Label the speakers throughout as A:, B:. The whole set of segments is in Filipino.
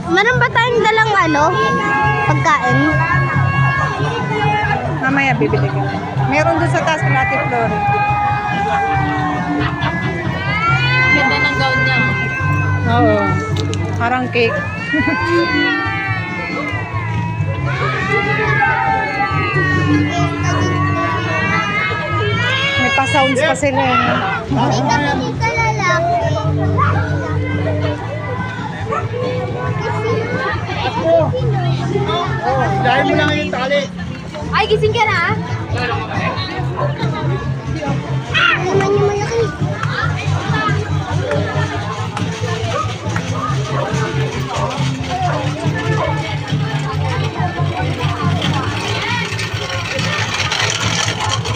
A: Meron ba tayong dalang pagkain?
B: Mamaya bibili ka. Meron doon sa taas ng Ate Flor.
C: Ganda ng gown niya.
B: Oo. Parang cake. May pa-sounds pa sila.
A: Hindi kami dito lalaki.
D: Dahil mo lang yung tali.
C: Ay, gising ka na?
A: Naman yung malaki.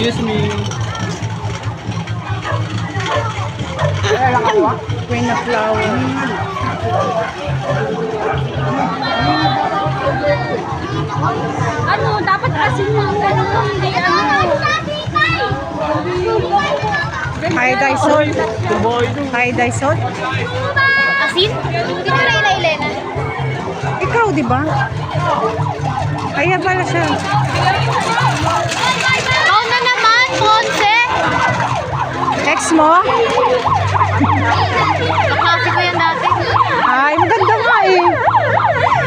D: Excuse me.
B: Queen of Flower.
C: Ano, dapat asin yung hindi
B: High Dysol. High Dysol.
C: Asin? Hindi ko na Elena.
B: Ikaw, di ba? Kaya pala siya.
C: Ikaw na naman, Ponce!
B: Ex mo?